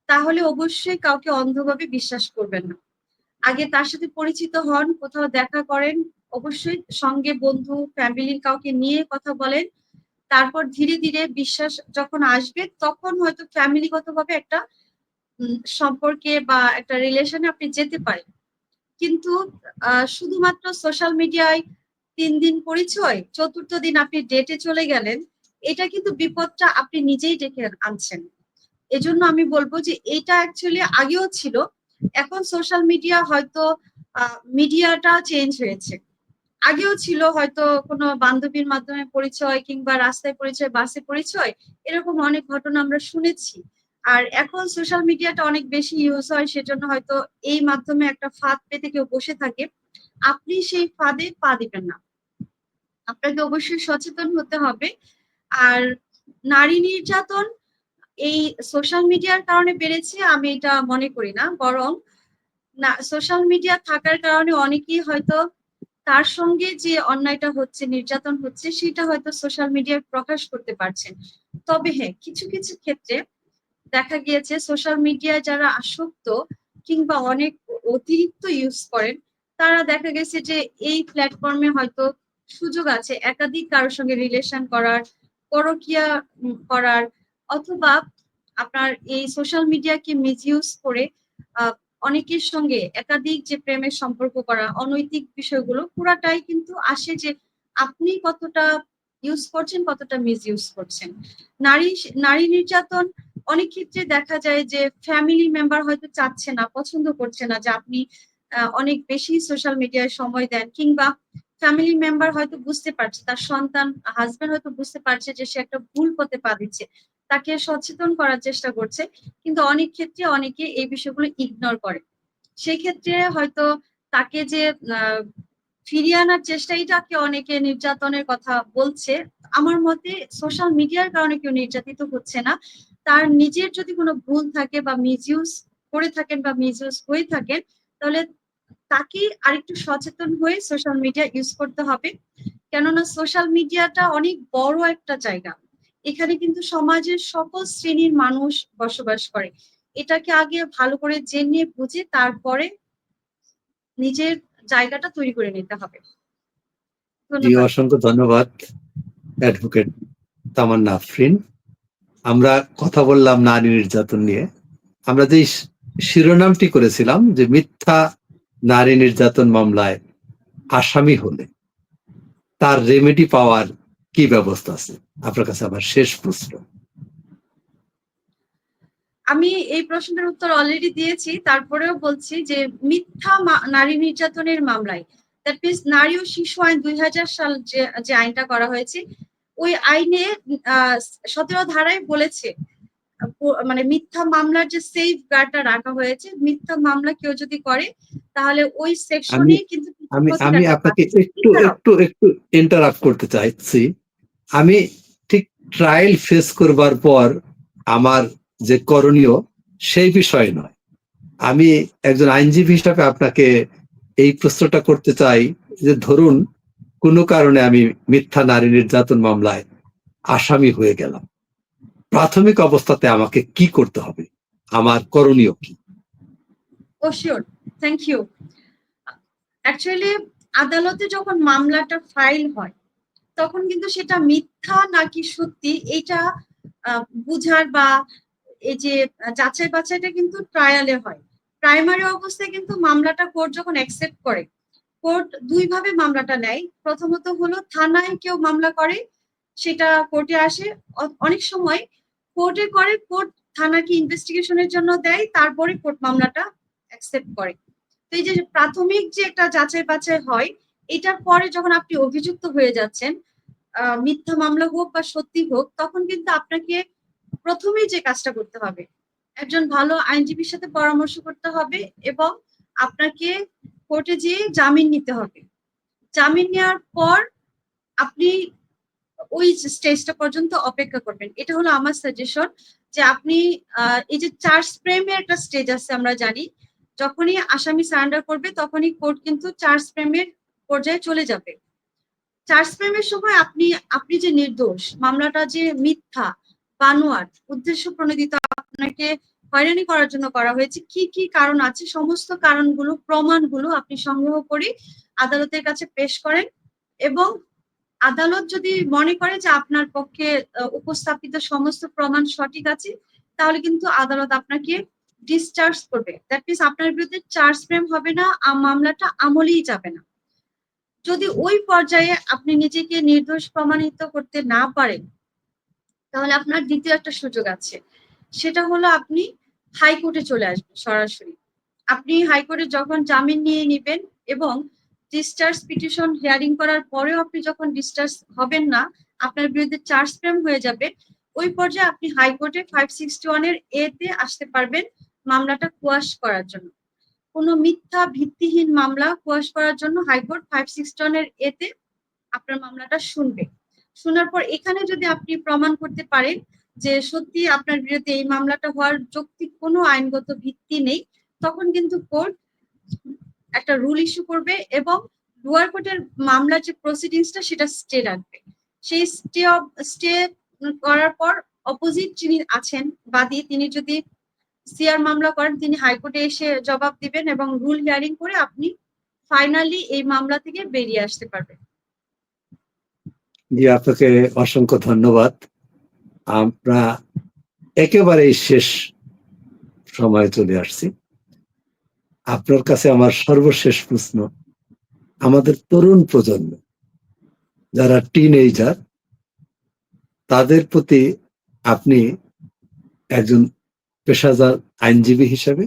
তাহলে অবশ্যই কাউকে অন্ধভাবে বিশ্বাস করবেন না। আগে তার সাথে পরিচিত হন, কোথাও দেখা করেন, অবশ্যই সঙ্গে বন্ধু ফ্যামিলির কাউকে নিয়ে কথা বলেন। তারপর ধীরে ধীরে বিশ্বাস যখন আসবে তখন হয়তো ফ্যামিলিগতভাবে একটা সম্পর্কে বা একটা রিলেশনে আপনি যেতে পারেন। কিন্তু শুধুমাত্র সোশ্যাল মিডিয়ায় 3 দিন পরিচয়, চতুর্থ দিন আপনি ডেটে চলে গেলেন, এটা কিন্তু বিপদটা আপনি নিজেই ডেকে আনছেন। এজন্য আমি বলবো যে এটা অ্যাকচুয়ালি আগেও ছিল, এখন সোশ্যাল মিডিয়া হয়তো মিডিয়াটা চেঞ্জ হয়েছে। আগেও ছিল হয়তো কোনো বান্ধবীর মাধ্যমে পরিচয় কিংবা রাস্তায় পরিচয়, বাসে পরিচয়, এরকম অনেক ঘটনা আমরা শুনেছি। আর এখন সোশ্যাল মিডিয়াটা অনেক বেশি ইউজ হয়, সেজন্য হয়তো এই মাধ্যমে একটা ফাঁদ পেতে কেউ বসে থাকে, আপনি সেই ফাঁদে পা দিবেন না। আপনাকে অবশ্যই সচেতন হতে হবে। আর নারী নির্যাতন এই সোশ্যাল মিডিয়ার কারণে বেড়েছে আমি এটা মনে করি না, বরং না, সোশ্যাল মিডিয়া থাকার কারণে অনেকেই হয়তো তার সঙ্গে যে অন্যায়টা হচ্ছে, নির্যাতন হচ্ছে, সেটা হয়তো সোশ্যাল মিডিয়ায় প্রকাশ করতে পারছেন। তবে হ্যাঁ, কিছু কিছু ক্ষেত্রে দেখা গিয়েছে সোশ্যাল মিডিয়ায় যারা আসক্ত কিংবা অনেক অতিরিক্ত ইউজ করেন, তারা দেখা গেছে যে এই প্ল্যাটফর্মে হয়তো সুযোগ আছে একাধিক কারোর সঙ্গে রিলেশন করার, পরকীয়া করার, অথবা আপনার এই সোশ্যাল মিডিয়াকে মিসইউজ করে আহ, অনেকের সঙ্গে একাধিক যে প্রেমের সম্পর্ক করা, অনৈতিক বিষয়গুলো পুরাটাই কিন্তু আসে যে আপনি কতটা ইউজ করছেন, কতটা মিস ইউজ করছেন। নারী নারী নির্যাতন অনেক ক্ষেত্রে দেখা যায় যে ফ্যামিলি মেম্বার হয়তো চাচ্ছে না, পছন্দ করছে না যে আপনি অনেক বেশি সোশ্যাল মিডিয়ায় সময় দেন, কিংবা ফ্যামিলি মেম্বার হয়তো বুঝতে পারছে, তার সন্তান হাজবেন্ড হয়তো বুঝতে পারছে যে সে একটা ভুল পথে পা দিচ্ছে, তাকে সচেতন করার চেষ্টা করছে, কিন্তু অনেক ক্ষেত্রে অনেকে এই বিষয়গুলো ইগনোর করে। সেই ক্ষেত্রে হয়তো তাকে যে আহ, ফিরিয়ে আনার চেষ্টা, এটাকে অনেকে নির্যাতনের কথা বলছে। আমার মতে সোশ্যাল মিডিয়ার কারণে কেউ নির্যাতিত হচ্ছে না, তার নিজের যদি কোনো ভুল থাকে বা মিসইউজ করে থাকেন বা মিসইউজ হয়ে থাকেন, তাহলে তাকে আরেকটু সচেতন হয়ে সোশ্যাল মিডিয়া ইউজ করতে হবে। কেননা সোশ্যাল মিডিয়াটা অনেক বড় একটা জায়গা, এখানে কিন্তু সমাজের সকল শ্রেণীর মানুষ বসবাস করে। এটাকে আগে ভালো করে জেনে বুঝে তারপরে নিজের জায়গাটা তৈরি করে নিতে হবে। জি, ধন্যবাদ। অসংখ্য ধন্যবাদ অ্যাডভোকেট তামান্না আফরিন। আমরা কথা বললাম নারী নির্যাতন নিয়ে। আমরা যে শিরোনামটি করেছিলাম যে মিথ্যা নারী নির্যাতন মামলায় আসামি হলে তার রেমেডি পাওয়ার কি ব্যবস্থা আছে? আপনার কাছে আমার শেষ প্রশ্ন। আমি এই প্রশ্নের উত্তর অলরেডি দিয়েছি, তারপরেও বলছি যে মিথ্যা নারী নির্যাতনের মামলায়, দ্যাট মিনস নারী ও শিশু আইন 2000 সাল যে আইনটা করা হয়েছে, ওই আইনে 17 ধারায় বলেছে, মানে মিথ্যা মামলার যে সেফ গার্ডটা রাখা হয়েছে, মিথ্যা মামলা কেউ যদি করে তাহলে ওই আমি সেকশনেই কিন্তু আমি বছর আমি একটা আপনাকে একটু এছাড়াও একটু একটু ইন্টারাপ্ট করতে চাইছি। আমি ঠিক ট্রায়াল ফেস করবার পর আমার যে করণীয় সেই বিষয় নয়, আমি একজন আইনজীবী হিসাবে আপনাকে এই প্রশ্নটা করতে চাই যে ধরুন কোনো কারণে আমি মিথ্যা নারী নির্যাতন মামলায় আসামি হয়ে গেলাম, প্রাথমিক অবস্থাতে আমাকে কি করতে হবে, আমার করণীয় কি? ও শিওর, থ্যাংক ইউ। অ্যাকচুয়ালি আদালতে যখন মামলাটা ফাইল হয় তখন কিন্তু সেটা মিথ্যা নাকি সত্যি এটা বুঝার বা এই যে যাচাই বাছাইটা কিন্তু ট্রায়ালে হয়। প্রাইমারি অবস্থায় কিন্তু মামলাটা কোর্ট যখন অ্যাকসেপ্ট করে, কোর্ট দুই ভাবে মামলাটা নেয়। প্রথমত হলো থানায় কেউ মামলা করে, সেটা কোর্টে আসে, অনেক সময় কোর্টে করে, কোর্ট থানাকে ইনভেস্টিগেশনের জন্য দেয়, তারপরে কোর্ট মামলাটা অ্যাকসেপ্ট করে। তো এই যে প্রাথমিক যে একটা যাচাই বাছাই হয়, এটার পরে যখন আপনি অভিযুক্ত হয়ে যাচ্ছেন, মিথ্যা মামলা হোক বা সত্যি হোক, তখন কিন্তু আপনাকে প্রথমেই যে কাজটা করতে হবে, একজন ভালো আইনজীবীর সাথে পরামর্শ করতে হবে এবং আপনাকে কোর্টে যেয়ে জামিন নিতে হবে। জামিন নেওয়ার পর আপনি ওই স্টেজটা পর্যন্ত অপেক্ষা করবেন। এটা হলো আমার সাজেশন যে আপনি এই যে চার্জ ফ্রেমের একটা স্টেজ আছে আমরা জানি, যখনই আসামি সারেন্ডার করবে তখনই কোর্ট কিন্তু চার্জ ফ্রেমের পর্যায়ে চলে যাবে। চার্জ ফ্রেমের সময় আপনি আপনি যে নির্দোষ, মামলাটা যে মিথ্যা, বানোয়াট, উদ্দেশ্য প্রণোদিত, আপনাকে হয়রানি করার জন্য করা হয়েছে, কি কি কারণ আছে সমস্ত কারণগুলো, প্রমাণগুলো আপনি সংগ্রহ করে আদালতের কাছে পেশ করেন এবং আদালত যদি মনে করে যে আপনার পক্ষে উপস্থাপিত সমস্ত প্রমাণ সঠিক আছে, তাহলে কিন্তু আদালত আপনাকে ডিসচার্জ করবে। দ্যাট মিনস আপনার বিরুদ্ধে চার্জ ফ্রেম হবে না, মামলাটা আমলেই যাবে না। যদি ওই পর্যায়ে আপনি নিজেকে নির্দোষ প্রমাণিত করতে না পারেন, তাহলে আপনার দ্বিতীয় একটা সুযোগ আছে। সেটা হলো আপনি হাইকোর্টে চলে আসবেন সরাসরি। আপনি হাইকোর্টে যখন জামিন নিয়ে নিবেন এবং ডিসচার্জ পিটিশন হিয়ারিং করার পরেও আপনি যখন ডিসচার্জ হবেন না, আপনার বিরুদ্ধে চার্জ ফ্রেম হয়ে যাবে, ওই পর্যায়ে আপনি হাইকোর্টে 561 এর এ তে আসতে পারবেন মামলাটা কোয়াশ করার জন্য। কোনো মিথ্যা ভিত্তিহীন মামলা কোয়াশ করার জন্য হাইকোর্ট 561 এর এ তে আপনার মামলাটা শুনবে। শোনার পর এখানে যদি আপনি প্রমাণ করতে পারেন যে সত্যি আপনার বিরুদ্ধে এই মামলাটা হওয়ার যৌক্তিক কোনো আইনগত ভিত্তি নেই, তখন কিন্তু কোর্ট একটা রুল ইস্যু করবে এবং লোয়ার কোর্টের মামলার যে প্রসিডিংসটা সেটা স্টে রাখবে। সেই স্টে করার পর অপোজিট যিনি আছেন বাদী, তিনি যদি সিআর মামলা করেন, তিনি হাইকোর্টে এসে জবাব দিবেন এবং রুল হিয়ারিং করে আপনি ফাইনালি এই মামলা থেকে বেরিয়ে আসতে পারবেন। জি, আপনাকে অসংখ্য ধন্যবাদ। আমরা একেবারে শেষ সময়ে চলে আসছি। আপনার কাছে আমার সর্বশেষ প্রশ্ন, আমাদের তরুণ প্রজন্ম যারা টিনেজার, তাদের প্রতি আপনি একজন পেশাদার আইনজীবী হিসাবে,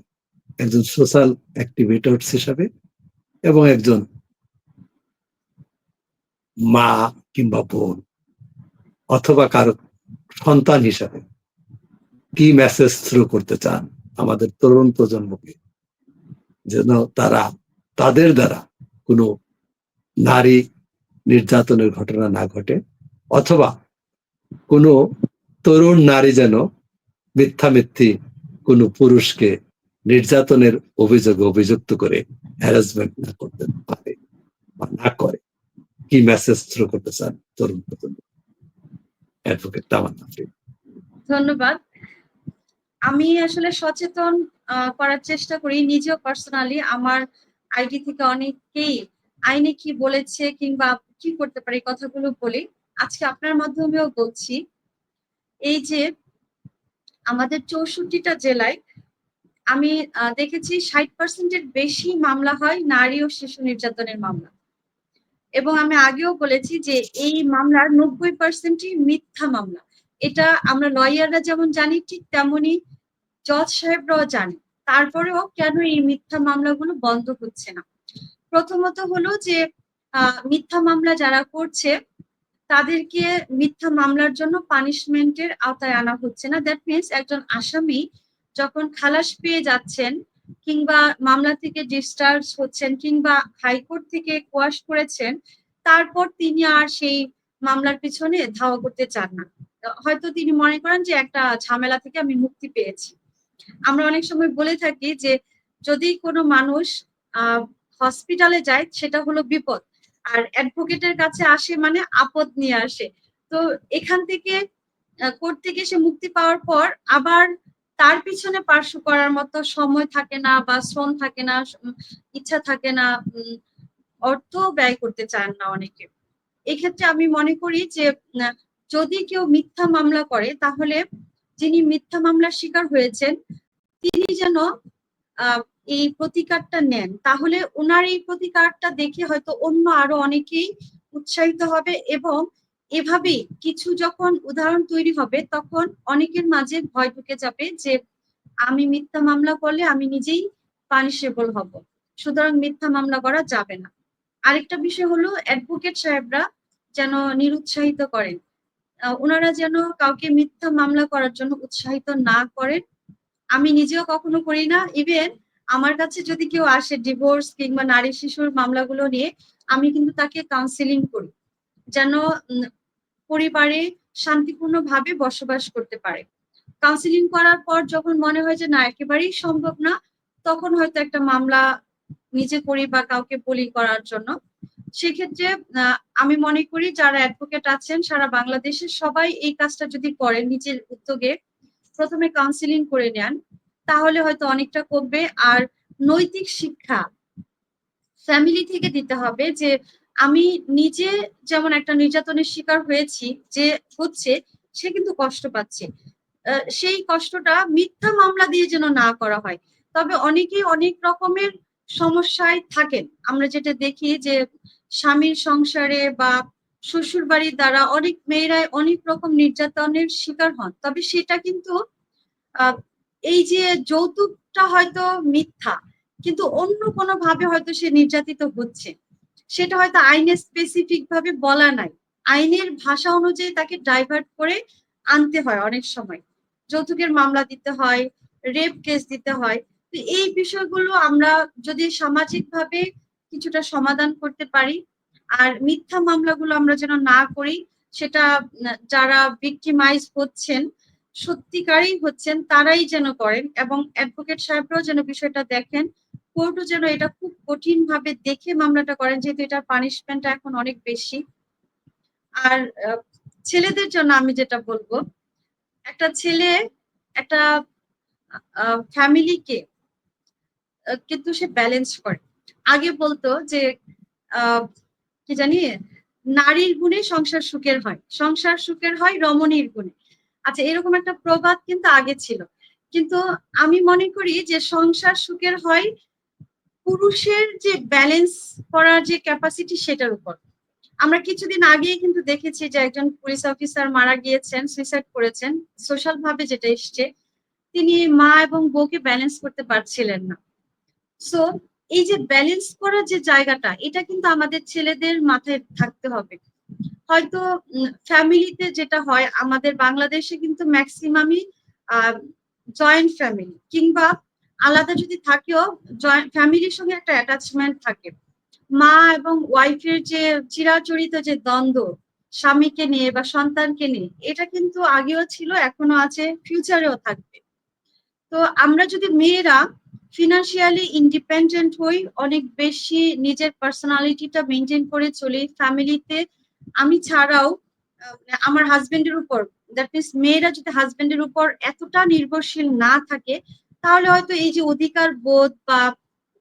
একজন সোশ্যাল অ্যাক্টিভিটরস হিসাবে এবং একজন মা কিংবা বোন অথবা কারো সন্তান হিসাবে কি মেসেজ থ্রু করতে চান আমাদের তরুণ প্রজন্মকে, যেন তারা তাদের দ্বারা কোনো নারী নির্যাতনের ঘটনা না ঘটে, অথবা কোনো তরুণ নারী যেন মিথ্যামিথ্যি কোনো পুরুষকে নির্যাতনের অভিযোগে অভিযুক্ত করে হ্যারাসমেন্ট না করতে পারে বা না করে, কি মেসেজ থ্রু করতে চান তরুণ প্রজন্ম? অ্যাডভোকেট তামান্না আফরিন। ধন্যবাদ। আমি আসলে সচেতন করার চেষ্টা করি নিজেও পার্সোনালি। আমার আইডি থেকে অনেকেই আইনে কি বলেছে কিংবা কি করতে পারে কথাগুলো বলি। আজকে আপনার মাধ্যমেও বলছি, এই যে আমাদের 64টা জেলায় আমি দেখেছি 60% এর বেশি মামলা হয় নারী ও শিশু নির্যাতনের মামলা। এবং আমি আগেও বলেছি যে এই মামলার 90%ই মিথ্যা মামলা। এটা আমরা লয়াররা যেমন জানি, ঠিক তেমনি জজ সাহেবরাও জানে। তারপরেও কেন এই মিথ্যা মামলাগুলো বন্ধ হচ্ছে না? প্রথমত হলো যে মিথ্যা মামলা যারা করছে তাদেরকে মিথ্যা মামলার জন্য পানিশমেন্টের আওতায় আনা হচ্ছে না। দ্যাট মিনস একজন আসামি যখন খালাস পেয়ে যাচ্ছেন কিংবা মামলা থেকে ডিসচার্জ হচ্ছেন কিংবা হাইকোর্ট থেকে কোয়াশ করেছেন, তারপর তিনি আর সেই মামলার পিছনে ধাওয়া করতে চান না। হয়তো তিনি মনে করেন যে একটা ঝামেলা থেকে আমি মুক্তি পেয়েছি। আমরা অনেক সময় বলে থাকি যে যদি কোনো মানুষ হসপিটালে যায় সেটা হলো বিপদ, আর অ্যাডভোকেটের কাছে আসে মানে আপদ নিয়ে আসে। তো এখান থেকে কোর্ট থেকে সে মুক্তি পাওয়ার পর আবার তার পিছনে পার্শ্ব করার মতো সময় থাকে না বা শ্রম থাকে না, ইচ্ছা থাকে না, অর্থ ব্যয় করতে চান না অনেকে। এক্ষেত্রে আমি মনে করি যে যদি কেউ মিথ্যা মামলা করে, তাহলে যিনি মিথ্যা মামলার শিকার হয়েছেন তিনি যেন এই প্রতিকারটা নেন। তাহলে ওনার এই প্রতিকারটা দেখে হয়তো অন্য আরো অনেকেই উৎসাহিত হবে এবং এভাবেই কিছু যখন উদাহরণ তৈরি হবে, তখন অনেকের মাঝে ভয় ঢুকে যাবে যে আমি মিথ্যা মামলা করলে আমি নিজেই পানিশেবল হব, সুতরাং মিথ্যা মামলা করা যাবে না। আরেকটা বিষয় হলো অ্যাডভোকেট সাহেবরা যেন নিরুৎসাহিত করেন, ওনারা যেন কাউকে মিথ্যা মামলা করার জন্য উৎসাহিত না করেন। আমি নিজেও কখনো করি না। ইভেন আমার কাছে যদি কেউ আসে ডিভোর্স কিংবা নারী শিশুর মামলাগুলো নিয়ে, আমি কিন্তু তাকে কাউন্সিলিং করি যেন পরিবারে শান্তিপূর্ণভাবে বসবাস করতে পারে। কাউন্সিলিং করার পর যখন মনে হয় যে না একেবারেই সম্ভব না, তখন হয়তো একটা মামলা নিজে করি বা কাউকে বলি করার জন্য। সেক্ষেত্রে আমি মনে করি যারা অ্যাডভোকেট আছেন সারা বাংলাদেশে সবাই এই কাজটা যদি করেন নিজের উদ্যোগে, প্রথমে কাউন্সিলিং করে নেন, তাহলে হয়তো অনেকটা কমবে। আর নৈতিক শিক্ষা ফ্যামিলি থেকে দিতে হবে যে আমি নিজে যেমন একটা নির্যাতনের শিকার হয়েছি, যে হচ্ছে সে কিন্তু কষ্ট পাচ্ছে, সেই কষ্টটা মিথ্যা মামলা দিয়ে যেন না করা হয়। তবে অনেকেই অনেক রকমের সমস্যায় থাকেন, আমরা যেটা দেখি যে স্বামীর সংসারে বা শ্বশুর বাড়ির দ্বারা অনেক মেয়েরাই অনেক রকম নির্যাতনের শিকার হন, তবে সেটা কিন্তু এই যে যৌতুকটা হয়তো মিথ্যা, কিন্তু অন্য কোনো ভাবে হয়তো সে নির্যাতিত হচ্ছে, সেটা হয়তো আইনে স্পেসিফিক ভাবে বলা নাই, আইনের ভাষা অনুযায়ী তাকে ডাইভার্ট করে আনতে হয়, অনেক সময় যৌতুকের মামলা দিতে হয়, রেপ কেস দিতে হয়। তো এই বিষয়গুলো আমরা যদি সামাজিকভাবে কিছুটা সমাধান করতে পারি, আর মিথ্যা মামলাগুলো আমরা যেন না করি, সেটা যারা ভিকটিমাইজ হচ্ছেন সত্যিকারই হচ্ছেন তারাই যেন করেন, এবং অ্যাডভোকেট সাহেবরাও যেন বিষয়টা দেখেন, কোর্টও যেন এটা খুব কঠিন ভাবে দেখে মামলাটা করেন, যেহেতু এটা পানিশমেন্টটা এখন অনেক বেশি। আর ছেলেদের জন্য আমি যেটা বলবো, একটা ছেলে একটা ফ্যামিলিকে কিন্তু সে ব্যালেন্স করে। আগে বলতো যে কি জানি, নারীর গুণে সংসার সুখের হয়, সংসার সুখের হয় রমণীর গুণে। আচ্ছা, এরকম একটা প্রবাদ কিন্তু আগে ছিল, কিন্তু আমি মনে করি যে সংসার সুখের হয় পুরুষের যে ব্যালেন্স করার যে ক্যাপাসিটি সেটার উপর। আমরা কিছুদিন আগে কিন্তু দেখেছি যে একজন পুলিশ অফিসার মারা গিয়েছেন, সুইসাইড করেছেন, সোশ্যাল ভাবে যেটা এসছে, তিনি মা এবং বউকে ব্যালেন্স করতে পারছিলেন না। সো এই যে ব্যালেন্স করার যে জায়গাটা, এটা কিন্তু আমাদের ছেলেদের মাথায় থাকতে হবে। হয়তো ফ্যামিলিতে যেটা হয় আমাদের বাংলাদেশে কিন্তু ম্যাক্সিমামই জয়েন্ট ফ্যামিলি, কিংবা আলাদা যদি থাকেও জয়েন্ট ফ্যামিলির সঙ্গে একটা অ্যাটাচমেন্ট থাকে। মা এবং ওয়াইফের যে চিরাচরিত যে দ্বন্দ্ব স্বামীকে নিয়ে বা সন্তানকে নিয়ে, এটা কিন্তু আগেও ছিল, এখনো আছে, ফিউচারেও থাকবে। তো আমরা যদি মেয়েরা ফিনান্সিয়ালি ইন্ডিপেন্ডেন্ট হই, অনেক বেশি নিজের পার্সোনালিটিটা মেনটেন করে চলি ফ্যামিলিতে, আমি ছাড়াও আমার হাজবেন্ডের উপর, দ্যাট মিনস মেয়েরা যদি হাজবেন্ডের উপর এতটা নির্ভরশীল না থাকে, তাহলে হয়তো এই যে অধিকার বোধ বা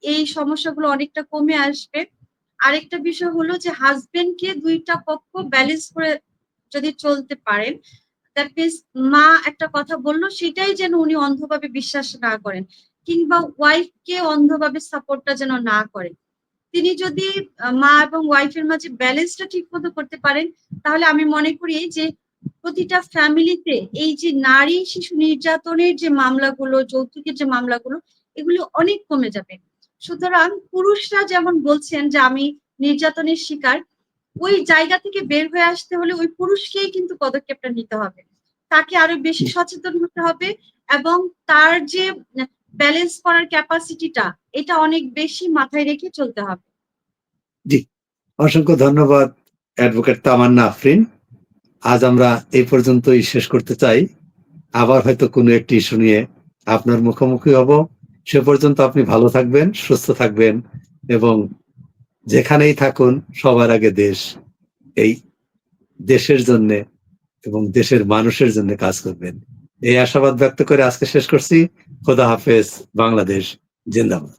এই সমস্যাগুলো অনেকটা কমে আসবে। আরেকটা বিষয় হলো যে হাজবেন্ডকে দুইটা পক্ষ ব্যালেন্স করে যদি চলতে পারেন, দ্যাট মিনস মা একটা কথা বললো সেটাই যেন উনি অন্ধভাবে বিশ্বাস না করেন, কিংবা ওয়াইফকে অন্ধভাবে সাপোর্টটা যেন না করেন। তিনি যদি মা এবং ওয়াইফের মাঝে ব্যালেন্সটা ঠিক মতো করতে পারেন, তাহলে আমি মনে করি যে প্রতিটা ফ্যামিলিতে এই যে নারী শিশু নির্যাতনের যে মামলাগুলো, যৌতুকের যে মামলাগুলো, এগুলো অনেক কমে যাবে। সুতরাং পুরুষরা যেমন বলছেন যে আমি নির্যাতনের শিকার, ওই জায়গা থেকে বের হয়ে আসতে হলে ওই পুরুষকেই কিন্তু পদক্ষেপটা নিতে হবে, তাকে আরো বেশি সচেতন হতে হবে, এবং তার যে ব্যালেন্স করার ক্যাপাসিটিটা, এটা অনেক বেশি মাথায় রেখে চলতে হবে। জি, অসংখ্য ধন্যবাদ অ্যাডভোকেট তামান্না আফরিন। আজ আমরা এই পর্যন্তই শেষ করতে চাই। আবার হয়তো কোনো একটি ইস্যু নিয়ে আপনার মুখোমুখি হব। সে পর্যন্ত আপনি ভালো থাকবেন, সুস্থ থাকবেন, এবং যেখানেই থাকুন সবার আগে দেশ, এই দেশের জন্য এবং দেশের মানুষের জন্য কাজ করবেন। এই আশাবাদ ব্যক্ত করে আজকে শেষ করছি। খোদা হাফেজ। বাংলাদেশ জিন্দাবাদ।